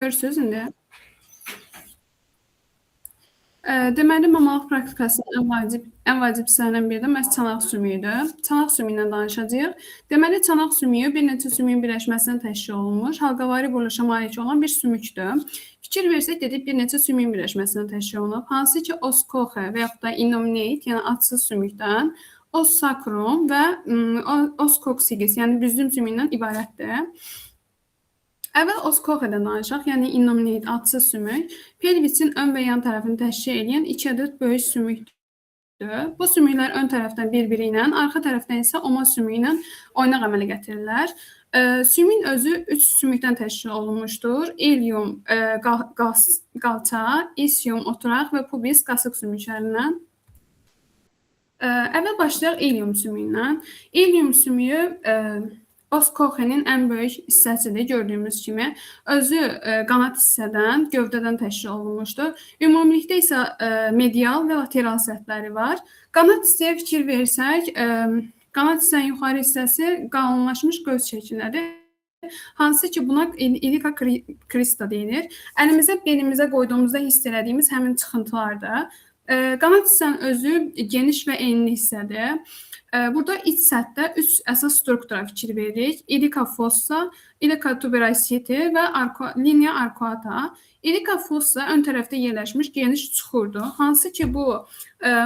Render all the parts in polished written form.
Görürsüz indi. Deməli, mamalıq praktikasının ən vacib hissələrindən biri də məhz çanaq sümüyüdür. Çanaq sümüyündən danışacağıq. Deməli, çanaq sümüyü bir neçə sümüyün birləşməsindən təşkil olunmuş, halqavari quruluşa malik olan bir sümükdür. Fikir versək dedik, bir neçə sümüyün birləşməsindən təşkil olunub, hansı ki, os coxe və yaxud da innominate, yəni adsız sümükdən, os sacrum və os coccygeus, yəni büzdüm sümüyündən ibarətdir. Əvvəl os coxedən danışaq, yəni innominate adsız sümük, pelvisin ön və yan tərəfini təşkil edən 2 ədəd böyük sümükdür. Bu sümüklər ön tərəfdən bir-biri ilə, arxa tərəfdən isə oma sümüyü ilə oynaq əmələ gətirirlər. Sümüyün özü 3 sümükdən təşkil olunmuşdur. Ilium qalça, ischium oturaq və pubis qasıq sümüklərindən. Əvvəl başlayaq ilium sümüyündən. Ilium sümüyü os coxenin ən böyük hissəsidir, gördüyümüz kimi. Özü qanad hissədən, gövdədən təşkil olunmuşdur. Ümumilikdə isə medial və lateral səthləri var. Qanad hissəyə fikir versək, qanad hissənin yuxarı hissəsi qalınlaşmış göz şəklindədir. Hansı ki, buna ilica crista deyilir. Əlimizə, belimizə qoyduğumuzda hiss elədiyimiz həmin çıxıntılardır. Qanad hissənin özü geniş və enli hissədir. Burada iç səthdə 3 əsas struktura fikir veririk. Ilica fossa, ilica tuberosity və linea arcuata. Ilica fossa ön tərəfdə yerləşmiş geniş çuxurdur. Hansı ki, bu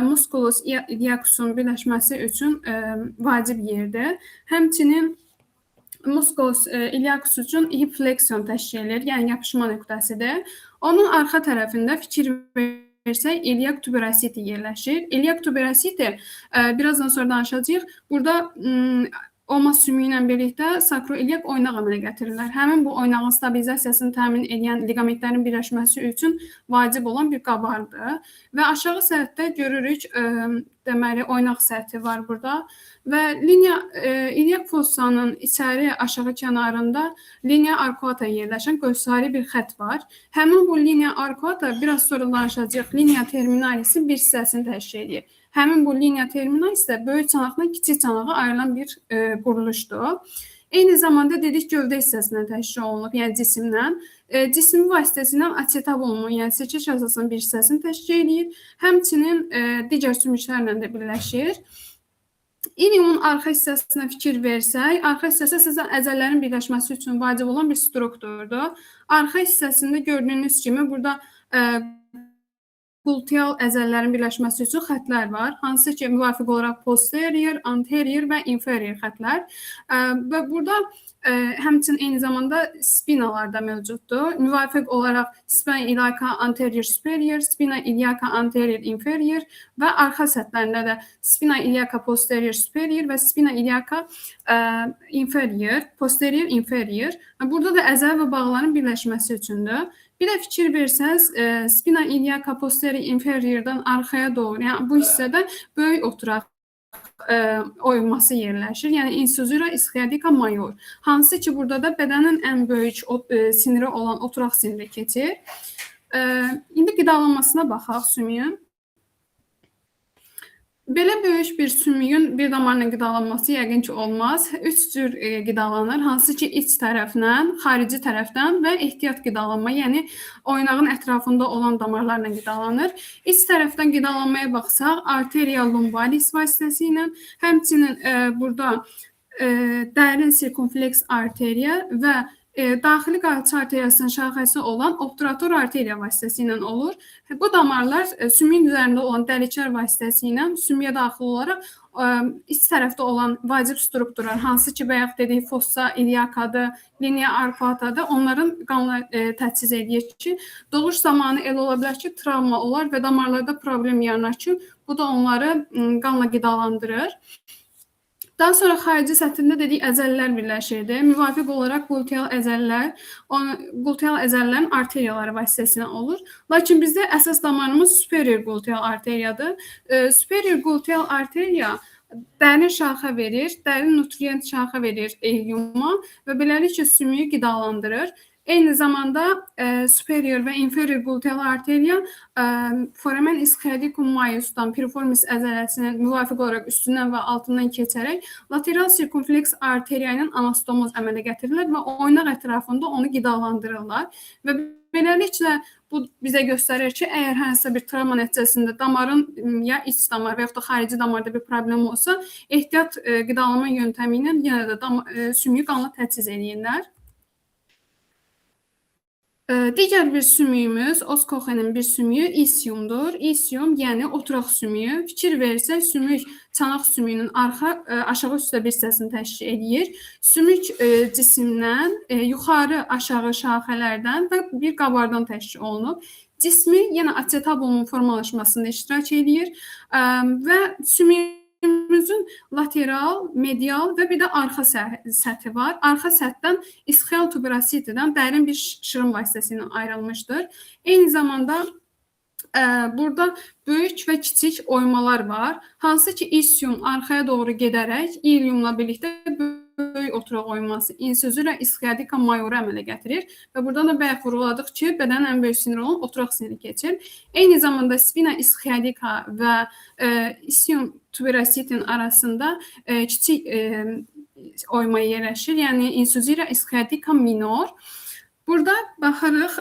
musculus iliacusun birləşməsi üçün vacib yerdir. Həmçinin musculus iliacus üçün hip flexion təşkil edir, yəni yapışma nöqtəsidir. Onun arxa tərəfində fikir versək, iliac tuberosity yerləşir. Iliac tuberosity birazdan sonra danışacağıq. Burada oma sümüyü ilə birlikdə sakroiliac oynaq əmələ gətirirlər. Həmin bu oynağın stabilizasiyasını təmin edən liqamentlərin birləşməsi üçün vacib olan bir qabardır. Və aşağı səthdə görürük, deməli, oynaq səthi var burada. Və iliac fossanın içəri aşağı kənarında linea arcuata yerləşən göstəri bir xətt var. Həmin bu linea arcuata biraz sonra danışacağıq. Linea terminalisi bir hissəsini təşkil edir. Həmin bu linea terminalis də böyük çanaqla kiçik çanağa ayrılan bir quruluşdur. Eyni zamanda dedik gövdə hissəsindən təşkil olunub, yəni cisimdən. Cismi vasitəsilə acetabulmun, yəni seçiş əsasının bir hissəsini təşkil edir. Həmçinin digər sümüklərlə də birləşir. İliumun arxa hissəsinə fikir versək, arxa hissəsi sizə əzəllərin birləşməsi üçün vacib olan bir strukturdur. Arxa hissəsində gördüyünüz kimi burada gluteal əzəllərin birləşməsi üçün xətlər var. Hansı ki, müvafiq olaraq posterior, anterior və inferior xətlər. Və burada həmçinin eyni zamanda spinalar da mövcuddur. Müvafiq olaraq spina iliaca anterior superior, spina iliaca anterior inferior və arxa səthlərində də spina iliaca posterior superior və spina iliaca inferior, posterior inferior. Burada da əzəl və bağların birləşməsi üçündür. Bir də fikir versəz, spina iliaca posterior inferiordan arxaya doğru, yəni bu hissədə böyük oturaq oyulması yerləşir. Yəni incisura ischiadica major. Hansı ki, burada da bədənin ən böyük siniri olan oturaq siniri keçir. İndi qidalanmasına baxaq sümüyün. Belə böyük bir sümüyün bir damarla qidalanması yəqin ki, olmaz. 3 cür qidalanır, hansı ki, iç tərəfdən, xarici tərəfdən və ehtiyat qidalanma, yəni oynağın ətrafında olan damarlarla qidalanır. İç tərəfdən qidalanmaya baxsaq, arteria lumbalis vasitəsilə, həmçinin burada dərin sirkumfleks arteriya və daxili qalça arteriyasının şaxəsi olan obturator arteriya vasitəsilə olur. Bu damarlar sümüyün üzərində olan dəliklər vasitəsilə sümüyə daxil olaraq iç tərəfdə olan vacib strukturlar, hansı ki, bayaq dedik, fossa iliacadır, linea arcuatadır, onların qanla təchiz edir ki, doğuş zamanı elə ola bilər ki, travma olar və damarlarda problem yaranar ki, bu da onları qanla qidalandırır. Daha sonra xarici səthində dedik əzəllər birləşirdi. Müvafiq olaraq gluteal əzəllərin arteriyaları vasitəsilə olur. Lakin bizdə əsas damarımız superior gluteal arteriyadır. Superior gluteal arteriya dərin şaxa verir, dərin nutrient şaxa verir iliuma və beləliklə sümüyü qidalandırır. Eyni zamanda superior və inferior gluteal arteriya foramen ischiadicum maiusdan piriformis əzələsinin müvafiq olaraq üstündən və altından keçərək lateral sirkumfleks arteriya ilə anastomoz əmələ gətirilir və oynaq ətrafında onu qidalandırırlar və beləliklə bu bizə göstərir ki, əgər hansısa bir travma nəticəsində damarın ya iç damar və yaxud da xarici damarda bir problem olsa, ehtiyat qidalama yöntəmi ilə yenə də sümüyü qanla təchiz edirlər. Digər bir sümüyümüz, os coxenin bir sümüyü isiumdur. İsium, yəni oturaq sümüyü. Fikir versək, sümük çanaq sümüyünün aşağı üstə bir hissəsini təşkil edir. Sümük cisimdən, yuxarı aşağı şaxələrdən və bir qabardan təşkil olunub. Cismi yenə asetabulun formalaşmasında iştirak edir və sümüyümüzün lateral, medial və bir də arxa səthi var. Arxa səthdən ischial tuberositidən dərin bir şırım vasitəsilə ayrılmışdır. Eyni zamanda burada böyük və kiçik oymalar var. Hansı ki, isium arxaya doğru gedərək iliumla birlikdə böyük oturaq oyması insüzülə ischiadika mayoru əmələ gətirir və burada da bayaq vurğuladıq ki, bədənin ən böyük siniri olan oturaq siniri keçir. Eyni zamanda spina ischiadika və isium tuberositin arasında kiçik oyma yerləşir, yəni insüzülə ischiadika minor. Burada baxırıq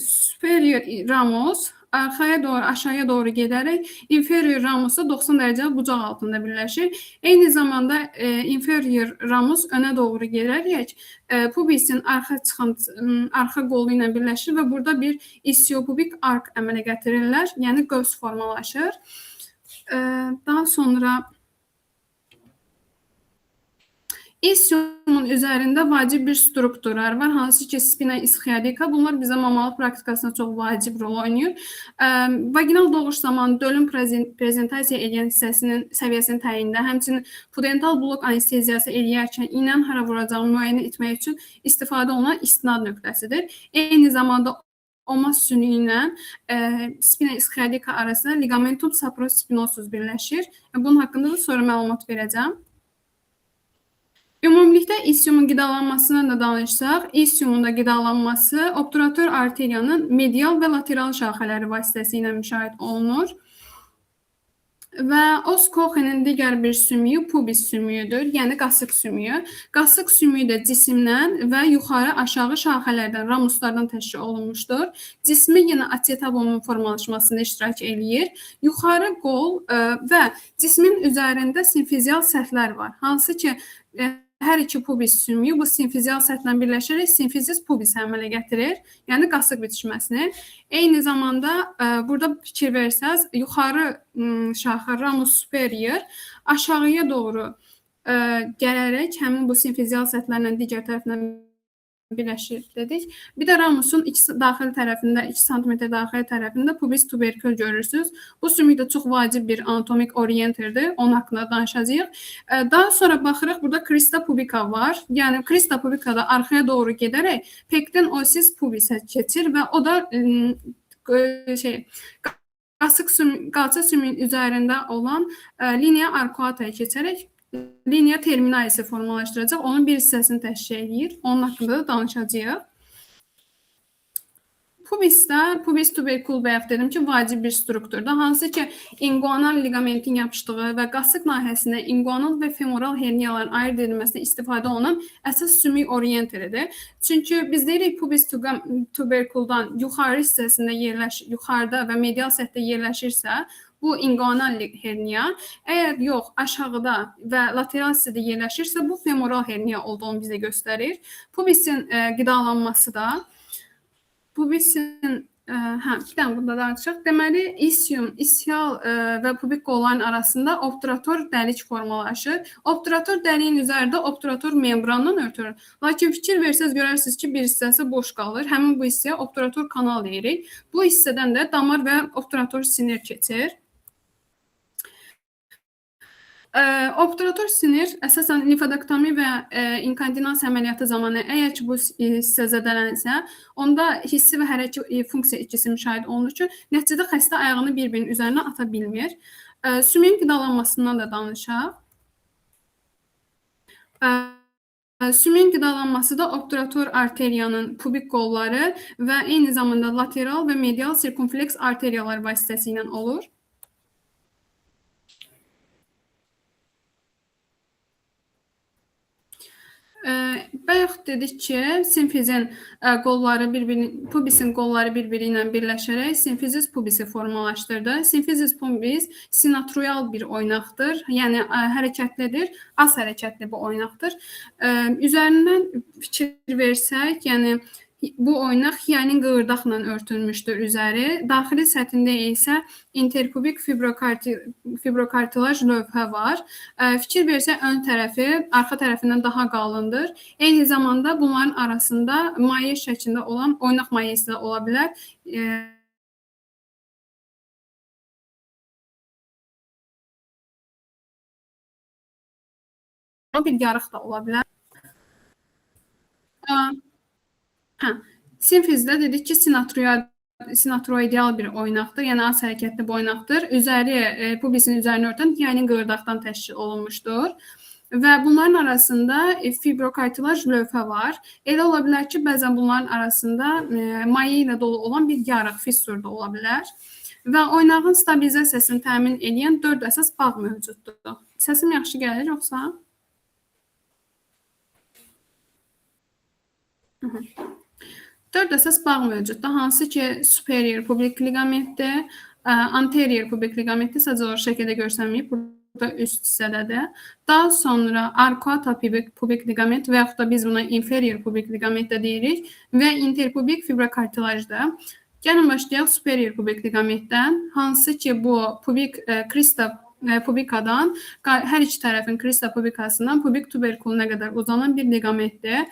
superior ramus arxaya doğru, aşağıya doğru gedərək inferior ramusla 90 dərəcə bucaq altında birləşir. Eyni zamanda inferior ramus önə doğru gedərək pubisin arxa qolu ilə birləşir və burada bir ischiopubik ark əmələ gətirirlər, yəni qövs formalaşır. Daha sonra isiumun üzərində vacib bir strukturlar var, hansı ki, spina ischiadika. Bunlar bizə mamalıq praktikasında çox vacib rol oynayır. Vaginal doğuş zamanı dölün prezentasiya edən hissəsinin səviyyəsinin təyinində, həmçinin pudental blok anesteziyası eləyərkən iynənin hara vuracağını müəyyən etmək üçün istifadə olunan istinad nöqtəsidir. Eyni zamanda omas sümüyü ilə spina ischiadika arasında ligamentum sacrospinosus birləşir. Bunun haqqında da sonra məlumat verəcəm. Ümumilikdə isiumun qidalanmasından da danışsaq, isiumun da qidalanması obturator arteriyanın medial və lateral şaxələri vasitəsilə müşahidə olunur. Və os coxenin digər bir sümüyü pubis sümüyüdür, yəni qasıq sümüyü. Qasıq sümüyü də cisimdən və yuxarı aşağı şaxələrdən, ramuslardan təşkil olunmuşdur. Cismi yenə acetabulun formalaşmasında iştirak eləyir. Yuxarı qol və cismin üzərində simfizial səthlər var, hansı ki, hər iki pubis sümüyü bu simfizial səthlə birləşərək simfizis pubis əmələ gətirir, yəni qasıq bitişməsini. Eyni zamanda burada fikir versəz, yuxarı şaxə ramus superior aşağıya doğru gələrək həmin bu simfizial səthlərlə digər tərəfindən birləşir dedik. Bir də ramusun daxili tərəfində, 2 sm daxili tərəfində pubis tuberkül görürsünüz. Bu sümük də çox vacib bir anatomik orienterdir. Onun haqqında danışacağıq. Daha sonra baxırıq, burada crista pubica var. Yəni, crista pubica da arxaya doğru gedərək pecten osis pubisə keçir və o da qalça sümüyün üzərində olan linia arcuataya keçərək linia terminalisi formalaşdıracaq. Onun bir hissəsini təşkil edir. Onun haqqında da danışacağıq. Pubisdə, pubis tuberkul bayaq dedim ki, vacib bir strukturdur. Hansı ki, inguanal ligamentin yapışdığı və qasıq nahiyəsində inguanal və femoral herniyaların ayırt edilməsində istifadə olunan əsas sümük orienteridir. Çünki biz deyirik, pubis tuberkuldan yuxarı hissəsində yuxarıda və medial səthdə yerləşirsə, bu inguanal herniya, əgər yox, aşağıda və lateral hissədə yerləşirsə, bu femoral herniya olduğunu bizə göstərir. Pubisin qidalanması da, pubisin, bir dənə bunda danışaq. Deməli, isium, ischial və pubik qolların arasında obturator dəlik formalaşır. Obturator dəliyin üzərində obturator membrandan örtülür. Lakin fikir versəz, görərsiniz ki, bir hissəsi boş qalır. Həmin bu hissəyə obturator kanal deyirik. Bu hissədən də damar və obturator sinir keçir. Obturator sinir əsasən limfodektomi və inkondinasiya əməliyyatı zamanı əgər ki, bu hissə zədələnsə, onda hissi və hərəki funksiya ikisi müşahidə olunur ki, nəticədə xəstə ayağını bir-birinin üzərinə ata bilmir. Sümüyün qidalanmasından da danışaq. Sümüyün qidalanması da obturator arteriyanın pubik qolları və eyni zamanda lateral və medial sirkumfleks arteriyalar vasitəsilə olur. Bayaq dedik ki, simfizin qolları pubisin qolları bir-biri ilə birləşərək simfizis pubisi formalaşdırdı. Simfizis pubis sinatroyal bir oynaqdır, yəni hərəkətlidir, az hərəkətli bir oynaqdır. Üzərindən fikir versək, yəni bu oynaq hialin qığırdaqla örtülmüşdür üzəri. Daxili səthində isə interpubik fibrokartilaj lövhə var. Fikir versək, ön tərəfi arxa tərəfindən daha qalındır. Eyni zamanda bunların arasında maye şəklində olan oynaq mayesi də ola bilər. Bir yarıq da ola bilər. Hə, simfizdə dedik ki, sinatroideal bir oynaqdır, yəni az hərəkətli bir oynaqdır. Üzəri, pubisin üzərini örtən hialin qığırdaqdan təşkil olunmuşdur. Və bunların arasında fibrokartilaj lövhə var. Elə ola bilər ki, bəzən bunların arasında maye ilə dolu olan bir yarıq, fissur da ola bilər. Və oynağın stabilizasiyasını təmin edən 4 əsas bağ mövcuddur. Səsim yaxşı gəlir, yoxsa? Dörd əsas bağ mövcuddur, hansı ki, superior pubik ligamentdir, anterior pubik ligamentdir, sadəcə olaraq şəkildə görsənməyib, burada üst hissədədir. Daha sonra arcuata pubik ligament və yaxud da biz buna inferior pubik ligament də deyirik və interpubik fibrokartilajdır. Gəlin başlayaq superior pubik ligamentdən, hansı ki, bu pubik krista pubikadan, hər iki tərəfin krista pubikasından pubik tuberkuluna qədər uzanan bir ligamentdir.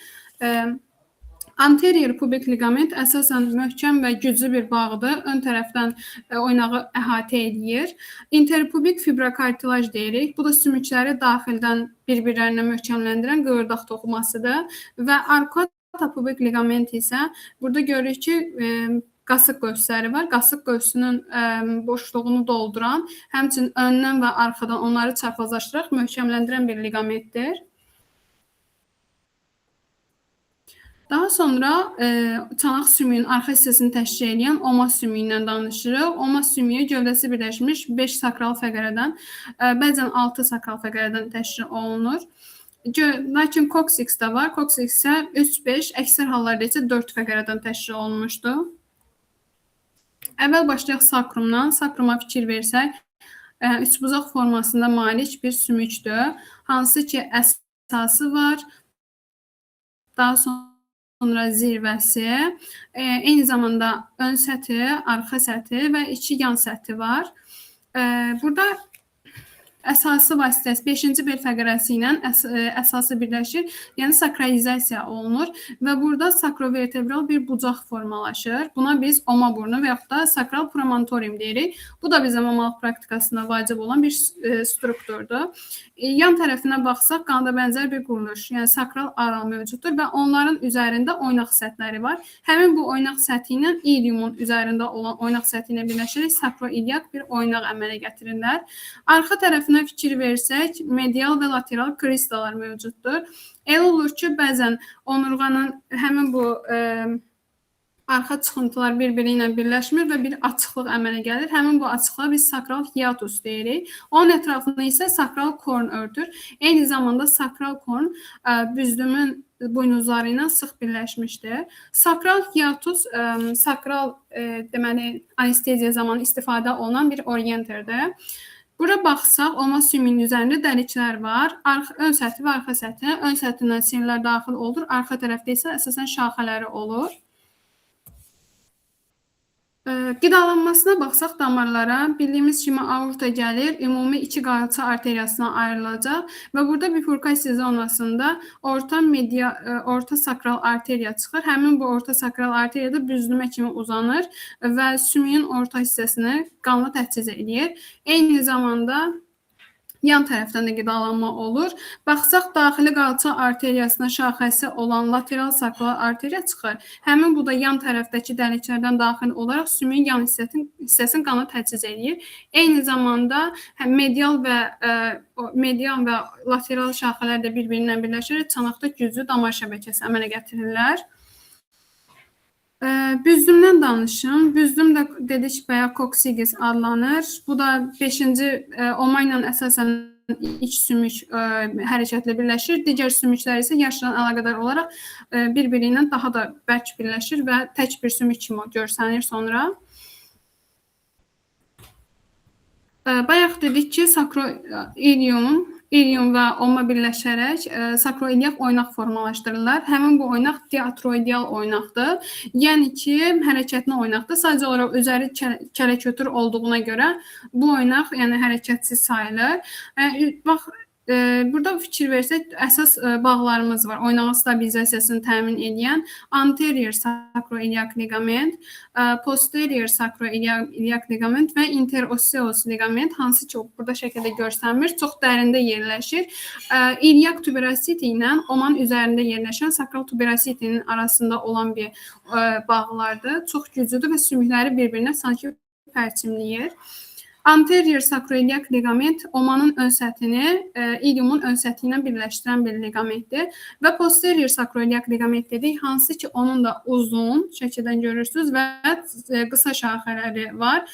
Anterior pubik liqament əsasən möhkəm və güclü bir bağdır. Ön tərəfdən oynağı əhatə edir. Interpubik fibrokartilaj deyirik. Bu da sümükləri daxildən bir-birlərinə möhkəmləndirən qığırdaq toxumasıdır. Və arcuata pubik liqament isə burada görürük ki, qasıq qövsləri var. Qasıq qövsünün boşluğunu dolduran, həmçinin öndən və arxadan onları çarpazlaşdıraraq möhkəmləndirən bir liqamentdir. Daha sonra çanaq sümüyünün arxa hissəsini təşkil edən oma sümüyündən danışırıq. Oma sümüyü gövdəsi birləşmiş 5 sakral fəqərədən, bəzən 6 sakral fəqərədən təşkil olunur. Lakin koksiks də var. Koksiks isə 3-5, əksər hallarda isə 4 fəqərədən təşkil olunmuşdur. Əvvəl başlayaq sakrumdan. Sakruma fikir versək, üçbucaq formasında malik bir sümükdür, hansı ki, əsası var, daha sonra zirvəsi, eyni zamanda ön səthi, arxa səthi və iki yan səthi var. Burada əsası vasitəsi 5-ci bel fəqərəsi ilə əsası birləşir, yəni sakralizasiya olunur və burada sakrovertebral bir bucaq formalaşır. Buna biz oma burnu və yaxud da sakral promontorium deyirik. Bu da bizim mamalıq praktikasında vacib olan bir strukturdur. Yan tərəfinə baxsaq, qanda bənzər bir quruluş, yəni sakral aral mövcuddur və onların üzərində oynaq səthləri var. Həmin bu oynaq səthi ilə iliumun üzərində olan oynaq səthi ilə birləşərək sakroiliak bir oynaq əmələ gətirirlər. Arxa tərəfinə fikir versək, medial və lateral kristalar mövcuddur. Elə olur ki, bəzən onurğanın həmin bu arxa çıxıntılar bir-biri ilə birləşmir və bir açıqlıq əmələ gəlir. Həmin bu açıqlığa biz sakral hiatus deyirik. Onun ətrafında isə sakral korn örtür. Eyni zamanda sakral korn büzdümün buynuzları ilə sıx birləşmişdir. Sakral hiatus sakral deməli anesteziya zamanı istifadə olunan bir orienterdir. Bura baxsaq, oma sümüyünün üzərində dəliklər var. Ön səthi və arxa səthi. Ön səthindən sinirlər daxil olur. Arxa tərəfdə isə əsasən şaxələri olur. Qidalanmasına baxsaq damarlara, bildiyimiz kimi aorta gəlir, ümumi iki qalça arteriyasına ayrılacaq və burada bifurkasiya zonasında orta sakral arteriya çıxır. Həmin bu orta sakral arteriya da büzdümə kimi uzanır və sümüyün orta hissəsini qanla təchiz edir. Eyni zamanda yan tərəfdən də qidalanma olur. Baxsaq, daxili qalça arteriyasına şaxəsi olan lateral sakral arteriya çıxır. Həmin bu da yan tərəfdəki dəliklərdən daxil olaraq sümüyün yan hissəsini qana təchiz edir. Eyni zamanda medial və lateral şaxələr də bir-birinə birləşərək çanaqda güclü damar şəbəkəsi əmələ gətirirlər. Büzdümdən danışım. Büzdüm də dedik bayaq koksigis adlanır. Bu da 5-ci oma ilə əsasən iç sümük hərəkətlə birləşir. Digər sümüklər isə yaşla əlaqədar olaraq bir-biri ilə daha da bərk birləşir və tək bir sümük kimi görsənir sonra. Bayaq dedik ki, sakroilium və oma birləşərək sakroiliak oynaq formalaşdırırlar. Həmin bu oynaq diatroidial oynaqdır. Yəni ki, hərəkətli oynaqdır. Sadəcə olaraq üzəri kələkötür olduğuna görə bu oynaq yəni hərəkətsiz sayılır. Bax, burada fikir versək, əsas bağlarımız var. Oynağın stabilizasiyasını təmin edən anterior sakroiliak ligament, posterior sakroiliak ligament və interosseous ligament, hansı ki, burada şəkildə görsənmir, çox dərində yerləşir. İliak tuberositi ilə omanın üzərində yerləşən sakral tuberositinin arasında olan bir bağlardır. Çox güclüdür və sümükləri bir-birinə sanki pərçimləyir. Anterior sakroiliak ligament omanın ön səthini iliumun ön səthi ilə birləşdirən bir ligamentdir və posterior sakroiliak ligament dedik, hansı ki onun da uzun şəkildən görürsünüz və qısa şaxələri var.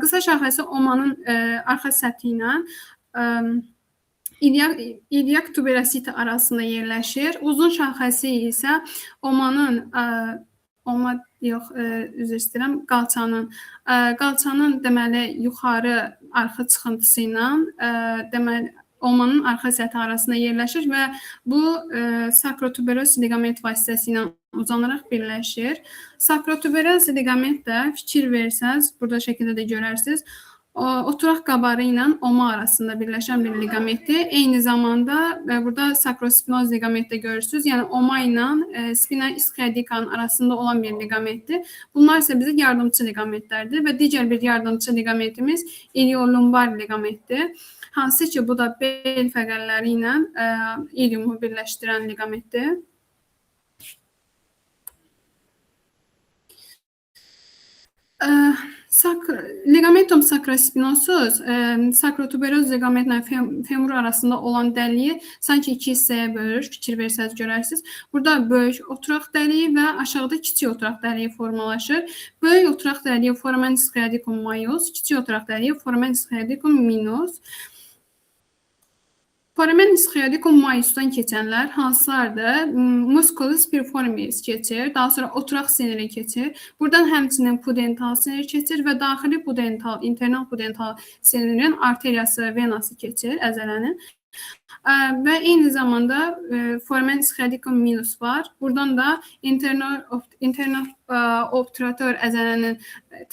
Qısa şaxəsi omanın arxa səthi ilə iliak tuberositi arasında yerləşir. Uzun şaxəsi isə qalçanın deməli yuxarı arxa çıxıntısı ilə deməli omanın arxa səthi arasında yerləşir və bu sakrotuberoz ligament vasitəsilə uzanaraq birləşir. Sakrotuberoz ligament də fikir versəz, burada şəkildə də görərsiniz, oturaq qabarı ilə oma arasında birləşən bir ligamentdir. Eyni zamanda burada sakrospinoz ligament də görürsünüz. Yəni oma ilə spina ischiadikanın arasında olan bir ligamentdir. Bunlar isə bizə yardımçı ligamentlərdir və digər bir yardımçı ligamentimiz iliolumbar ligamentdir. Hansı ki, bu da bel fəqərləri ilə iliumu birləşdirən ligamentdir. Ligamentum sacrospinosus sakrotuberoz ligamentlə femur arasında olan dəliyi sanki iki hissəyə bölür. Fikir versəz görərsiniz. Burada böyük oturaq dəliyi və aşağıda kiçik oturaq dəliyi formalaşır. Böyük oturaq dəliyi foramen ischiadicum majus, kiçik oturaq dəliyi foramen ischiadicum minus. Foramen ischiadicum majusdan keçənlər hansılardır? Musculus piriformis keçir, daha sonra oturaq siniri keçir. Buradan həmçinin pudental sinir keçir və daxili pudental, internal pudental sinirin arteriyası, venası keçir, əzələnin. Və eyni zamanda foramen ischiadicum minus var. Buradan da internal obturator əzələnin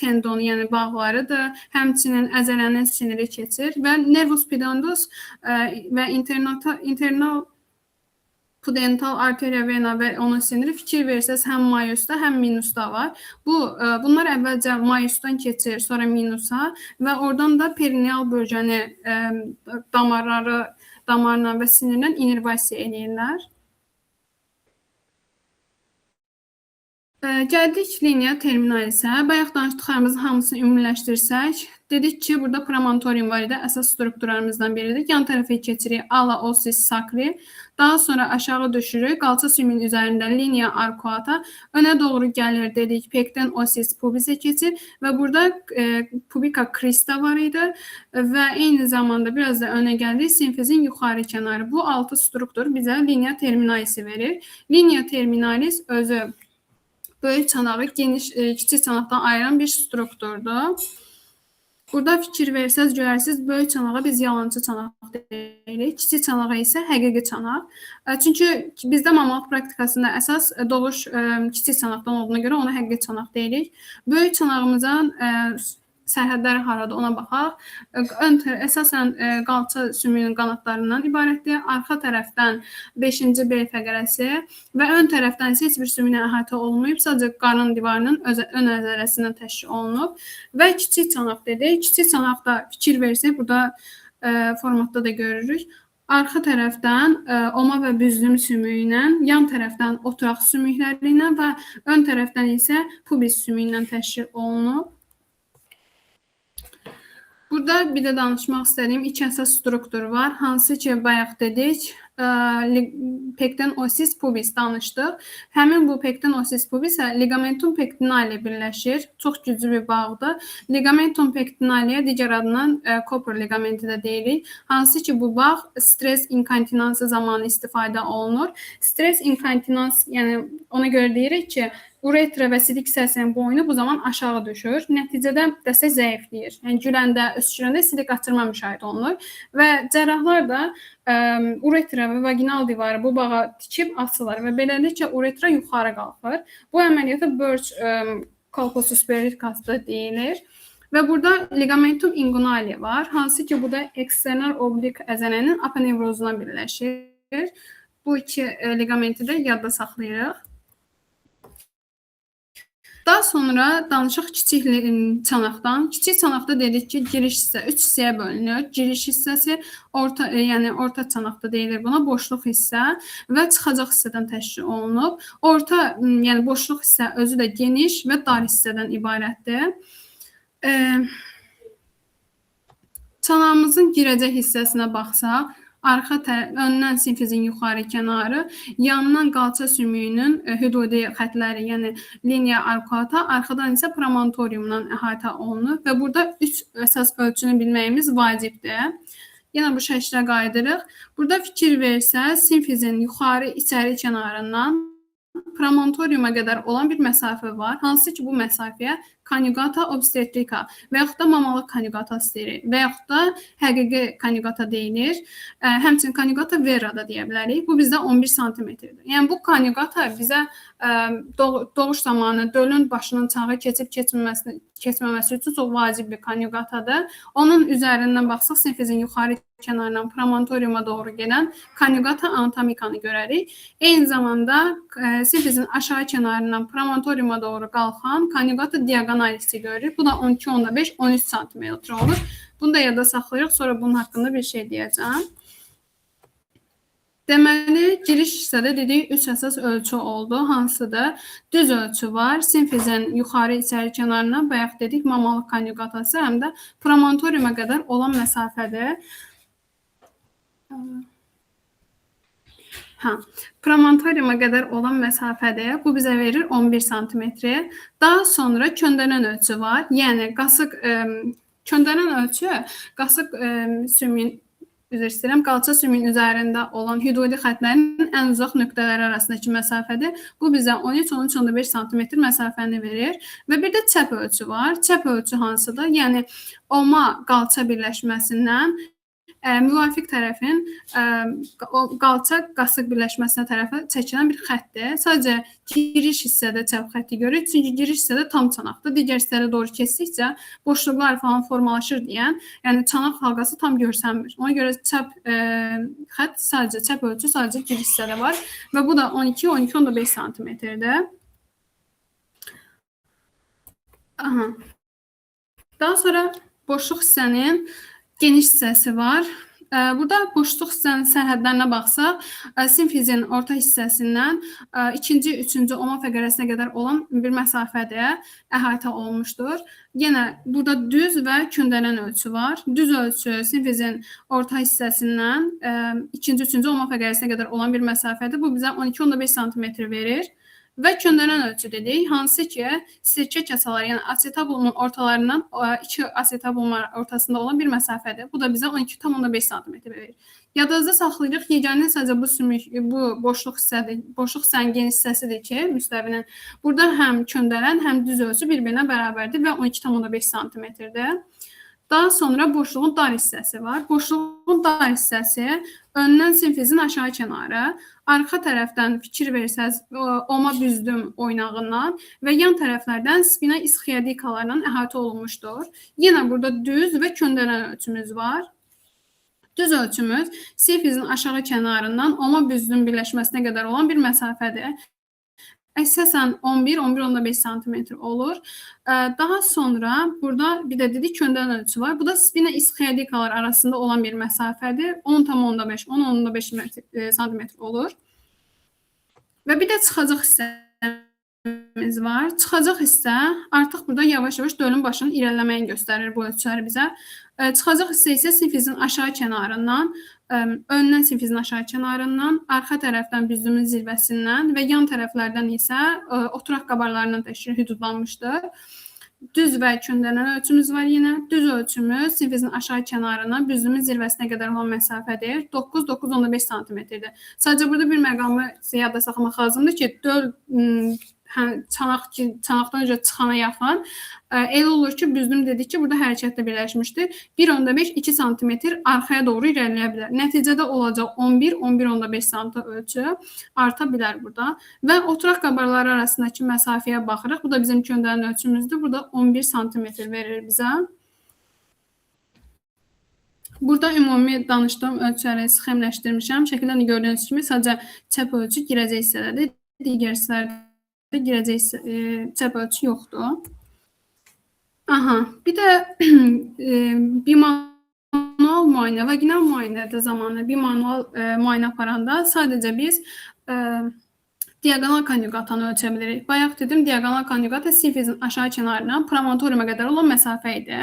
tendonu, yəni bağlarıdır. Həmçinin əzələnin siniri keçir və nervus pudendus və internal pudental arteriya vena və onun siniri fikir versəz həm majusda, həm minusda var. Bunlar əvvəlcə majusdan keçir, sonra minusa və oradan da perineal bölgəni damarla və sinirlə inervasiya edirlər. Gəldik linia terminalisə. Bayaq danışdıqlarımızın hamısını ümumiləşdirsək, dedik ki, burada promontorium var idi, əsas strukturlarımızdan biridir. Yan tərəfə keçirik ala ossis sacri, daha sonra aşağı düşürük, qalça sümüyünün üzərində linia arcuata, önə doğru gəlir dedik, pecten ossis pubisə keçir və burada pubica crista var idi və eyni zamanda biraz da önə gəldik, simfizin yuxarı kənarı. Bu altı struktur bizə linia terminalisi verir. Linia terminalis özü böyük çanağı kiçik çanaqdan ayıran bir strukturdur. Burada fikir versəz görərsiniz, böyük çanağa biz yalancı çanaq deyirik, kiçik çanağa isə həqiqi çanaq. Çünki bizdə mammalıq praktikasında əsas doğuş kiçik çanaqdan olduğuna görə ona həqiqi çanaq deyirik. Böyük çanağımızın sərhədləri harada ona baxaq. Əsasən qalça sümüyünün qanadlarından ibarətdir. Arxa tərəfdən 5-ci bel fəqərəsi və ön tərəfdən isə heç bir sümüyünə əhatə olunmayıb. Sadəcə qarın divarının ön əzələsindən təşkil olunub və kiçik çanaq dedik. Kiçik çanaqda fikir versək, burada formatda da görürük. Arxa tərəfdən oma və büzdüm sümüyü ilə, yan tərəfdən oturaq sümükləri ilə və ön tərəfdən isə pubis sümüyü ilə təşkil olunub. Burada bir də danışmaq istədiyim iki əsas struktur var. Hansı ki, bayaq dedik, pecten osis pubis danışdıq. Həmin bu pecten osis pubis ligamentum pectinale birləşir. Çox güclü bir bağdır. Ligamentum pectinaleyə digər adından Cooper ligamenti də deyirik. Hansı ki, bu bağ stres inkontinansı zamanı istifadə olunur. Stres inkontinans, yəni ona görə deyirik ki, uretra və sidik hissəsinin boynu bu zaman aşağı düşür. Nəticədə dəstək zəifləyir. Yəni güləndə, öskürəndə sidik qaçırma müşahidə olunur və cərrahlar da uretra və vaginal divarı bu bağa tikib asılır və beləliklə uretra yuxarı qalxır. Bu əməliyyata Birch colposus pericarditis deyilir. Və burada ligamentum inguinale var. Hansı ki, bu da eksternal oblik əzələnin aponevrozuna birləşir. Bu iki ligamenti də yadda saxlayırıq. Daha sonra danışaq kiçik çanaqdan. Kiçik çanaqda dedik ki, giriş hissə 3 hissəyə bölünür. Giriş hissəsi yəni orta çanaqda deyilir buna, boşluq hissə və çıxacaq hissədən təşkil olunub. Orta, yəni boşluq hissə özü də geniş və dar hissədən ibarətdir. Çanağımızın girəcək hissəsinə baxsaq, arxa tərəf, öndən simfizin yuxarı kənarı, yandan qalça sümüyünün hüdudi xətləri, yəni linia arcuata, arxadan isə promontoriumdan əhatə olunur və burada 3 əsas ölçünü bilməyimiz vacibdir. Yenə bu şəklə qayıdırıq. Burada fikir versəz, simfizin yuxarı içəri kənarından promontoriuma qədər olan bir məsafə var. Hansı ki, bu məsafəyə konjugata obstetrika və yaxud da mamalıq konjugatası deyilir və yaxud da həqiqi konjugata deyilir. Həmçinin konjugata vera da deyə bilərik. Bu bizdə 11 cm-dir. Yəni bu konjugata bizə doğuş zamanı dölün başının çağı keçib keçməməsi üçün çox vacib bir konjugatadır. Onun üzərindən baxsaq, simfizin yuxarı kənarından promontoriuma doğru gedən konjugata anatomikanı görərik. Eyni zamanda simfizin aşağı kənarından promontoriuma doğru qalxan konjugata diagonalisi görürük. Bu da 12,5-13 cm olur. Bunu da yada saxlayırıq. Sonra bunun haqqında bir şey deyəcəm. Deməli, giriş hissədə dedik 3 əsas ölçü oldu. Hansıdır? Düz ölçü var. Simfizin yuxarı içəri kənarından bayaq dedik mamalıq konjugatası, həm də promontoriuma qədər olan məsafədir. Promontoriuma qədər olan məsafədir. Bu bizə verir 11 cm. Daha sonra köndələn ölçü var. Yəni köndələn ölçü qasıq sümüyün qalça sümüyün üzərində olan hüdudi xətlərin ən uzaq nöqtələri arasındakı məsafədir. Bu bizə 13-13,5 cm məsafəni verir. Və bir də çəp ölçü var. Çəp ölçü hansıdır? Yəni oma qalça birləşməsindən müvafiq tərəfin qalça qasıq birləşməsinə tərəfə çəkilən bir xətdir. Sadəcə giriş hissədə çəp xətti görürük. Çünki giriş hissədə tam çanaqdır. Digər hissələrə doğru keçdikcə boşluqlar falan formalaşır deyən, yəni çanaq halqası tam görsənmir. Ona görə çəp xətt sadəcə çəp ölçü sadəcə giriş hissədə var və bu da 12-12,5 cm-dir. Daha sonra boşluq hissənin geniş hissəsi var. Burada boşluq hissənin sərhədlərinə baxsaq, simfizin orta hissəsindən 2-ci, 3-cü oma fəqərəsinə qədər olan bir məsafədə əhatə olunmuşdur. Yenə burada düz və köndələn ölçü var. Düz ölçü simfizin orta hissəsindən 2-ci, 3-cü oma fəqərəsinə qədər olan bir məsafədir. Bu bizə 12,5 cm verir. Və köndələn ölçü dedik, hansı ki, sirkə kasaları, yəni asetabulumun ortalarından iki asetabulumlar ortasında olan bir məsafədir. Bu da bizə 12,5 cm verir. Yadınızda saxlayırıq, yeganə sadəcə bu boşluq hissədir. Boşluq hissənin geniş hissəsidir ki, müstəvinin. Burada həm köndələn, həm düz ölçü bir-birinə bərabərdir və 12,5 cm-dir. Daha sonra boşluğun dar hissəsi var. Boşluğun dar hissəsi öndən simfizin aşağı kənarı, arxa tərəfdən fikir versəz oma büzdüm oynağından və yan tərəflərdən spina isxiadikalarla əhatə olunmuşdur. Yenə burada düz və köndələn ölçümüz var. Düz ölçümüz simfizin aşağı kənarından oma büzdüm birləşməsinə qədər olan bir məsafədir. əsasən 11-11,5 sm olur. Daha sonra burada bir də dedik köndələn ölçüsü var. Bu da spina ischiadikalar arasında olan bir məsafədir. 10,5 sm olur. Və bir də çıxacaq hissəmiz var. Çıxacaq hissə artıq burada yavaş-yavaş dölün başının irəliləməyini göstərir bu ölçülər bizə. Çıxacaq hissə isə simfizin aşağı kənarından, öndən simfizin aşağı kənarından, arxa tərəfdən büzdüyümüz zirvəsindən və yan tərəflərdən isə oturaq qabarlarından təşkil hüdudlanmışdır. Düz və köndələn ölçümüz var yenə. Düz ölçümüz simfizin aşağı kənarından büzdüyümüz zirvəsinə qədər olan məsafədir. 9,5 sm-dir. Sadəcə burada bir məqamı yadda saxlamaq lazımdır ki, döl çanaqdan öncə çıxana yaxın elə olur ki, büzdüm dedik ki, burada hərəkətlə birləşmişdir. 1,5-2 sm arxaya doğru irəliləyə bilər. Nəticədə olacaq 11-11,5 sm ölçü arta bilər burada. Və oturaq qabarları arasındakı məsafəyə baxırıq. Bu da bizim köndələn ölçümüzdür. Burada 11 sm verir bizə. Burada ümumi danışdığım ölçüləri sxemləşdirmişəm. Şəkildə gördüyünüz kimi sadəcə çəp ölçü girəcək hissədədir. Digər hissələrdə girəcək çəp ölçü yoxdur. Bir də bimanual müayinə, vaginal müayinədə zamanı bimanual müayinə aparanda sadəcə biz diaqonal konjugatanı ölçə bilirik. Bayaq dedim, diaqonal konjugata simfizin aşağı kənarından promontoriuma qədər olan məsafə idi.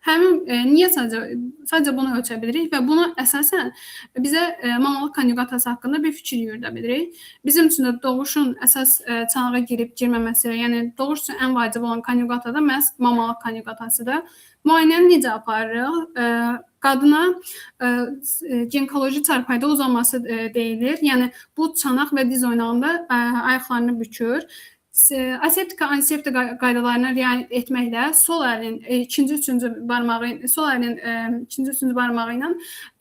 Niyə sadəcə bunu ölçə bilirik və bunu əsasən bizə mamalıq konjugatası haqqında bir fikir yürüdə bilirik. Bizim üçün də doğuşun əsas çanağa girib girməməsi, yəni doğuş üçün ən vacib olan konjugata da məhz mamalıq konjugatasıdır. Müayinəni necə aparırıq? Qadına ginekoloji çarpayda uzanması deyilir. Yəni bu çanaq və diz oynağında ayaqlarını bükür. Aseptika, antiseptika qaydalarına riayət etməklə sol əlin ikinci-üçüncü barmağı ilə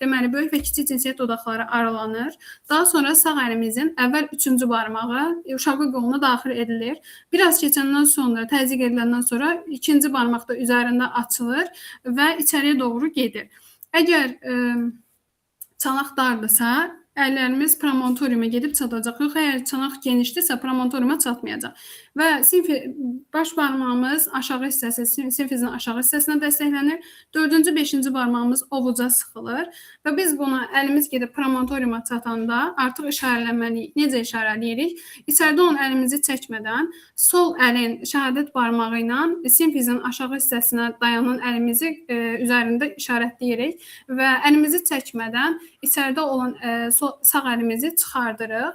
deməli böyük və kiçik cinsiyyət dodaqları aralanır. Daha sonra sağ əlimizin əvvəl üçüncü barmağı uşağı qoluna daxil edilir. Biraz keçəndən sonra, təzyiq ediləndən sonra ikinci barmaq da üzərində açılır və içəriyə doğru gedir. Əgər çanaq dardırsa, əllərimiz promontoriuma gedib çatacaq. Yox, əgər çanaq genişdirsə, promontoriuma çatmayacaq. Və baş barmağımız aşağı hissəsi, simfizin aşağı hissəsinə dəstəklənir. 4-cü, 5-ci barmağımız ovuca sıxılır. Və biz buna əlimiz gedib promontoriuma çatanda artıq işarələməliyik. Necə işarələyirik? İçəridə olan əlimizi çəkmədən sol əlin şəhadət barmağı ilə simfizin aşağı hissəsinə dayanan əlimizi üzərində işarətləyirik və əlimizi çəkmədən içəridə olan sağ əlimizi çıxardırıq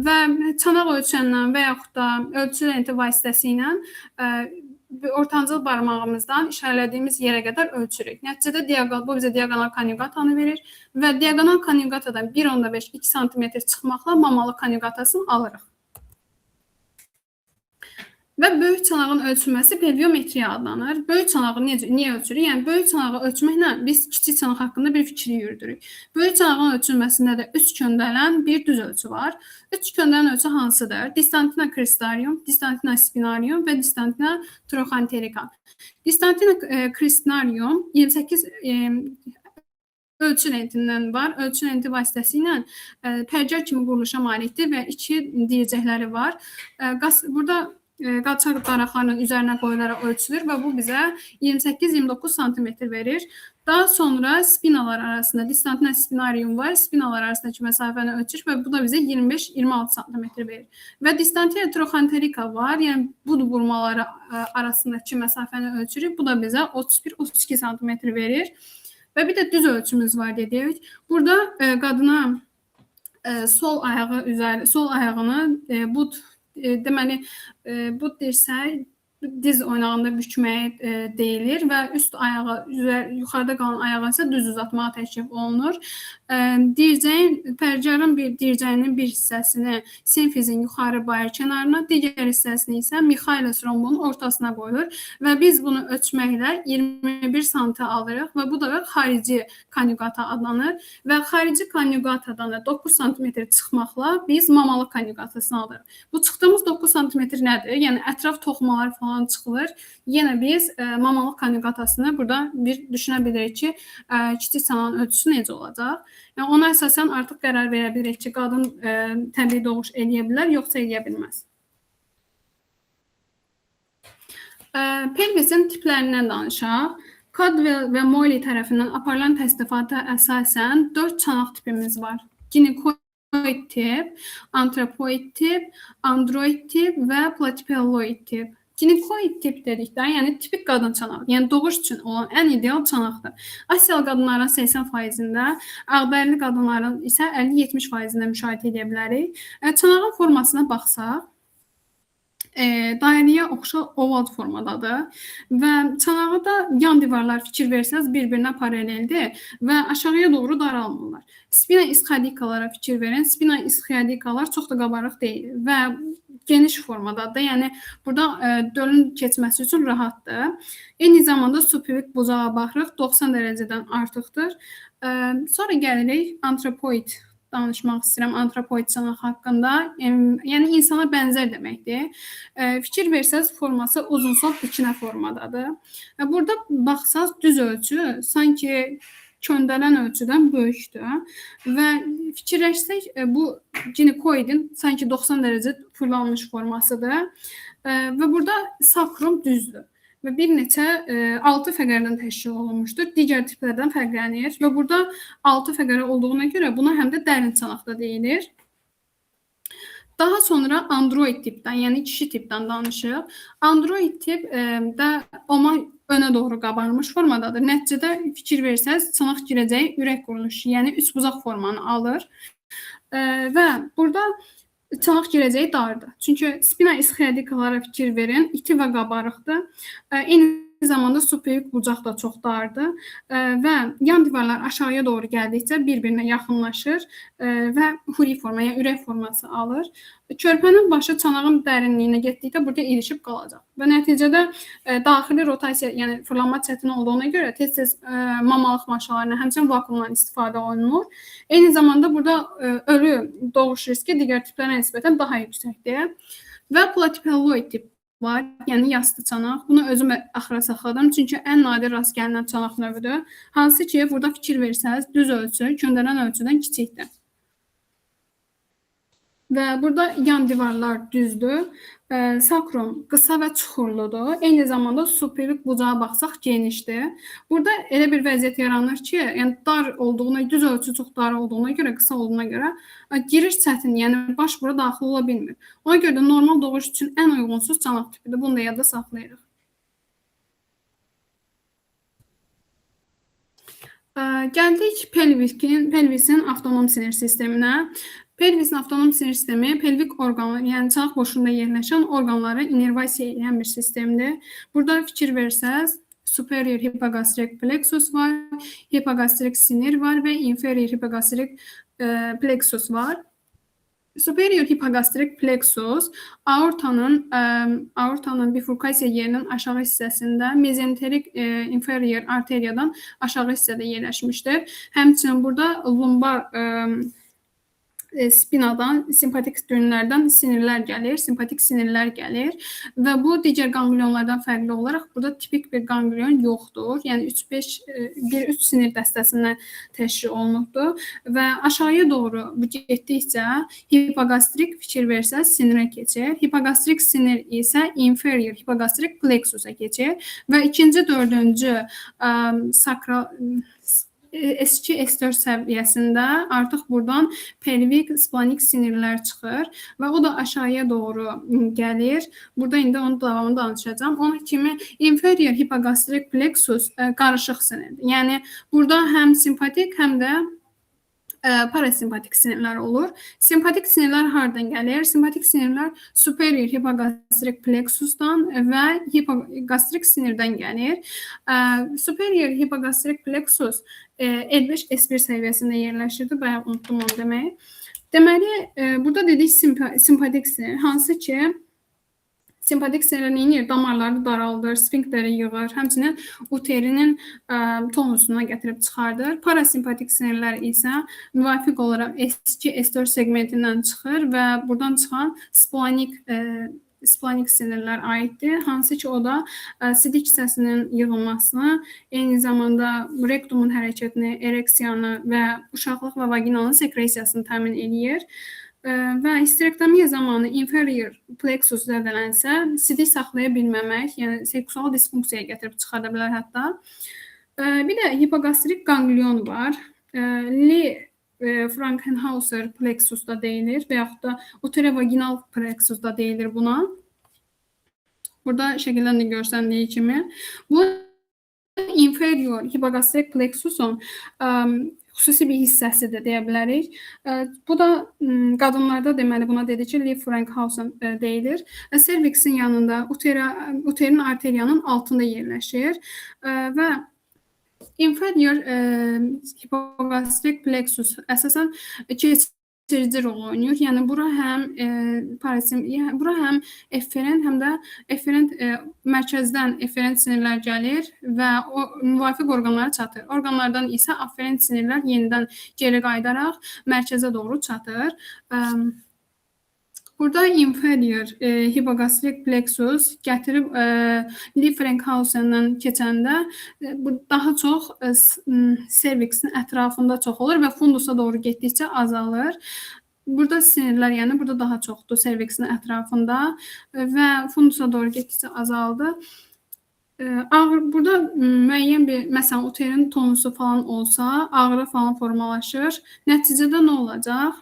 və çanaq ölçəndən və yaxud da ölçü lenti vasitəsilə ortancıl barmağımızdan işarələdiyimiz yerə qədər ölçürük. Nəticədə bu bizə diaqonal konjugatanı verir və diaqonal konjugatadan 1,5-2 sm çıxmaqla mamalıq konjugatasını alırıq. Və böyük çanağın ölçülməsi pelviometriya adlanır. Böyük çanağı niyə ölçürük? Yəni, böyük çanağı ölçməklə biz kiçik çanaq haqqında bir fikri yürüdürük. Böyük çanağın ölçülməsində də 3 köndələn, bir düz ölçü var. 3 köndələn ölçü hansıdır? Distantina cristarium, distantina spinarium və distantina trochanterica. Distantina cristarium 28 ölçü lentindən var. Ölçü lenti vasitəsilə pərcar kimi quruluşa malikdir və 2 dircəkləri var. Burada qaçaq daraqlarının üzərinə qoyularaq ölçülür və bu bizə 28-29 sm verir. Daha sonra spinalar arasında distantina spinarium var. Spinalar arasındakı məsafəni ölçür və bu da bizə 25-26 sm verir. Və distantina trochanterica var. Yəni, bud burmaları arasındakı məsafəni ölçürük. Bu da bizə 31-32 sm verir. Və bir də düz ölçümüz var dedik. Burada qadına sol ayağını bud deməli, bu dirsək diz oynağında bükməyə deyilir və üst ayağı, yuxarıda qalan ayağı isə düz uzatmağa təklif olunur. Pərcarın dircəyinin bir hissəsini simfizin yuxarı bayır kənarına, digər hissəsini isə Mihaelis rombunun ortasına qoyulur və biz bunu ölçməklə 21 sm alırıq və bu da xarici konjugata adlanır və xarici konjugatadan da 9 sm çıxmaqla biz mamalıq konjugatasını alırıq. Bu çıxdığımız 9 sm nədir? Yəni, ətraf toxumalar falan çıxılır. Yenə biz mamalıq konjugatasını burada bir düşünə bilirik ki, kiçik çanağın ölçüsü necə olacaq. Yəni, ona əsasən artıq qərar verə bilirik ki, qadın təbii doğuş eləyə bilər, yoxsa eləyə bilməz. Pelvisin tiplərindən danışaq. Caldwell və Molly tərəfindən aparılan təsnifata əsasən 4 çanaq tipimiz var. Ginikoid tip, antropoid tip, android tip və platypelloid tip. Ginikoid tip dedikdə, yəni tipik qadın çanağı, yəni doğuş üçün olan ən ideal çanaqdır. Asiyalı qadınların 80%-də, ağbərli qadınların isə 50-70%-də müşahidə edə bilərik. Çanağın formasına baxsaq, dairəyə oxşar oval formadadır və çanağı da yan divarlar fikir versəniz bir-birinə paraleldir və aşağıya doğru daralmırlar. Spina ischiadikalara fikir verin. Spina ischiadikalar çox da qabarıq deyil və geniş formadadır. Yəni burada dölün keçməsi üçün rahatdır. Eyni zamanda supivik bucağa baxırıq 90 dərəcədən artıqdır. Sonra gəlirik antropoid danışmaq istəyirəm antropoid çanaq haqqında. Yəni insana bənzər deməkdir. Fikir versəz forması uzunsov dikine formadadır. Burada baxsaz düz ölçü sanki köndələn ölçüdən böyükdür və fikirləşsək bu ginikoidin sanki 90 dərəcə fırlanmış formasıdır və burada sakrum düzdür və bir neçə 6 fəqərdən təşkil olunmuşdur. Digər tiplərdən fərqlənir və burada 6 fəqərə olduğuna görə buna həm də dərin çanaq da deyilir. Daha sonra android tipdən, yəni kişi tipdən danışıq. Android tip də oma önə doğru qabarmış formadadır. Nəticədə fikir versəz, çanaq girəcəyi ürək quruluşu, yəni üçbucaq formanı alır. Və burada çanaq girəcəyi dardır. Çünki spina ischiadikalara fikir verin, iti və qabarıqdır. Eyni zamanda supevik bucaq da çox dardır və yan divarlar aşağıya doğru gəldikcə bir-birinə yaxınlaşır və huri forma, yəni ürək forması alır. Körpənin başı çanağın dərinliyinə getdikdə burada ilişib qalacaq və nəticədə daxili rotasiya, yəni fırlanma çətin olduğuna görə tez-tez mamalıq maşalarına, həmçinin vakuumdan istifadə olunur. Eyni zamanda burada ölü doğuş riski digər tiplərə nisbətən daha yüksəkdir və platypelloid tip var, yəni yastı çanaq. Bunu özüm axıra saxladım, çünki ən nadir rast gəlinən çanaq növüdür. Hansı ki, burada fikir versəz, düz ölçü köndələn ölçüdən kiçikdir. Və burada yan divarlar düzdür. Sakrum qısa və çuxurludur. Eyni zamanda supevik bucağa baxsaq genişdir. Burada elə bir vəziyyət yaranır ki, yəni dar olduğuna, düz ölçü çox dar olduğuna görə, qısa olduğuna görə giriş çətin, yəni baş bura daxil ola bilmir. Ona görə də normal doğuş üçün ən uyğunsuz çanaq tipidir. Bunu da yadda saxlayırıq. Gəldik pelvisin avtonom sinir sisteminə. Pelvisin avtonom sinir sistemi pelvik orqanları, yəni çanaq boşluğunda yerləşən orqanları inervasiya edən bir sistemdir. Burada fikir versəz, superior hipogastrik plexus var, hipogastrik sinir var və inferior hipogastrik plexus var. Superior hipogastrik plexus aortanın bifurkasiya yerinin aşağı hissəsində mezenterik inferior arteriyadan aşağı hissədə yerləşmişdir. Həmçinin burada lumbar spinadan, simpatik düyünlərdən sinirlər gəlir və bu digər qanglionlardan fərqli olaraq burada tipik bir qanglion yoxdur. Yəni 1-3 sinir dəstəsindən təşkil olunubdur və aşağıya doğru bu getdikcə hipogastrik fikir versəz sinirə keçir. Hipogastrik sinir isə inferior hipogastrik plexusa keçir və ikinci, dördüncü sakral S2, S4 səviyyəsində artıq buradan pelvik splanik sinirlər çıxır və o da aşağıya doğru gəlir. Burada indi onun davamını danışacağım. Onun kimi inferior hipogastrik plexus qarışıq sinirdir. Yəni burada həm simpatik, həm də parasimpatik sinirlər olur. Simpatik sinirlər hardan gəlir? Simpatik sinirlər superior hipogastrik plexusdan və hipogastrik sinirdən gəlir. Superior hipogastrik plexus L5, S1 səviyyəsində yerləşirdi. Bayaq unutdum onu deməyi. Deməli, burada dedik simpatik sinir, hansı ki simpatik sinirlər neyinir? Damarları daraldır, sfinkteri yığır, həmçinin uterinin tonusuna gətirib çıxardır. Parasimpatik sinirlər isə müvafiq olaraq S2, S4 segmentindən çıxır və buradan çıxan splanik sinirlər aiddir. Hansı ki, o da sidik hissəsinin yığılmasını, eyni zamanda rektumun hərəkətini, ereksiyanı və uşaqlıq və vaginalın sekresiyasını təmin edir. Və histerektomiya zamanı inferior plexus zədələnsə, sidik saxlaya bilməmək, yəni seksual disfunksiyaya gətirib çıxarda bilər hətta. Bir də hipogastrik qanglion var. Lee Frankenhauser plexus da deyilir və yaxud da uterovaginal plexus da deyilir buna. Burada şəkildə görsəndiyi kimi. Bu inferior hipogastrik plexusun xüsusi bir hissəsidir deyə bilərik. Bu da qadınlarda deməli buna dedi ki, Lee Frankenhausen deyilir. Serviksin yanında uterin arteriyanın altında yerləşir və inferior hipogastrik plexus əsasən keçirici rol oynayır. Yəni bura həm bura həm efferent, həm də efferent mərkəzdən efferent sinirlər gəlir və o müvafiq orqanlara çatır. Orqanlardan isə afferent sinirlər yenidən geri qayıdaraq mərkəzə doğru çatır. Burada inferior hipogastrik plexus gətirib Lee Frankenhausen'dan keçəndə bu daha çox serviksin ətrafında çox olur və fundusa doğru getdikcə azalır. Burada sinirlər, yəni burada daha çoxdur serviksin ətrafında və fundusa doğru getdikcə azaldı. Burada müəyyən bir, məsələn, uterin tonusu falan olsa, ağrı falan formalaşır. Nəticədə nə olacaq?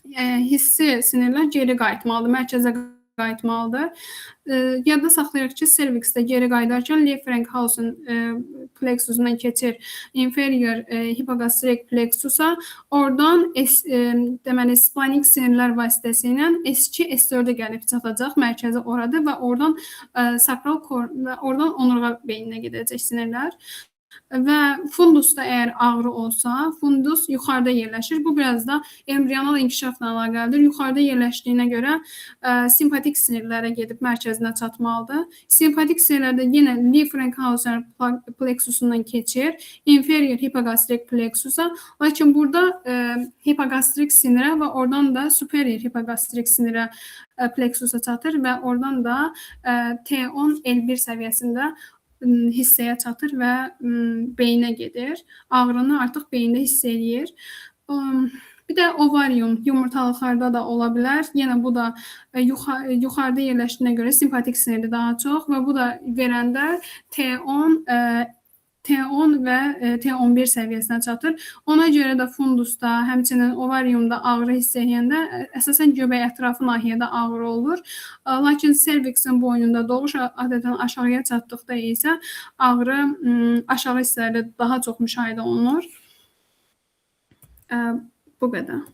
Hissi sinirlər geri qayıtmalıdır, mərkəzə qayıtmalıdır. Yadda saxlayırıq ki, serviksdə geri qayıdarkən Lee Frankenhausen plexusundan keçir inferior hipogastrik plexusa, oradan deməli splanik sinirlər vasitəsilə S2, S4-ə gəlib çatacaq, mərkəzi oradır və oradan sakral və oradan onurğa beyninə gedəcək sinirlər. Və fundusda əgər ağrı olsa, fundus yuxarıda yerləşir. Bu biraz da embrional inkişafla əlaqəlidir. Yuxarıda yerləşdiyinə görə simpatik sinirlərə gedib mərkəzinə çatmalıdır. Simpatik sinirlərdə yenə Lee Frankenhausen plexusundan keçir, inferior hipogastrik plexusa. Lakin burada hipogastrik sinirə və oradan da superior hipogastrik sinirə plexusa çatır və oradan da T10 L1 səviyyəsində hissəyə çatır və beyinə gedir. Ağrını artıq beyində hiss eləyir. Bir də ovarium yumurtalıqlarda da ola bilər. Yenə bu da yuxarıda yerləşdiyinə görə simpatik sinirdir daha çox və bu da verəndə T10 və T11 səviyyəsinə çatır. Ona görə də fundusda, həmçinin ovariumda ağrı hiss eləyəndə əsasən göbək ətrafı nahiyədə ağrı olur. Lakin serviksin boynunda doğuş adətən aşağıya çatdıqda isə ağrı aşağı hissələrdə daha çox müşahidə olunur. Bu qədər.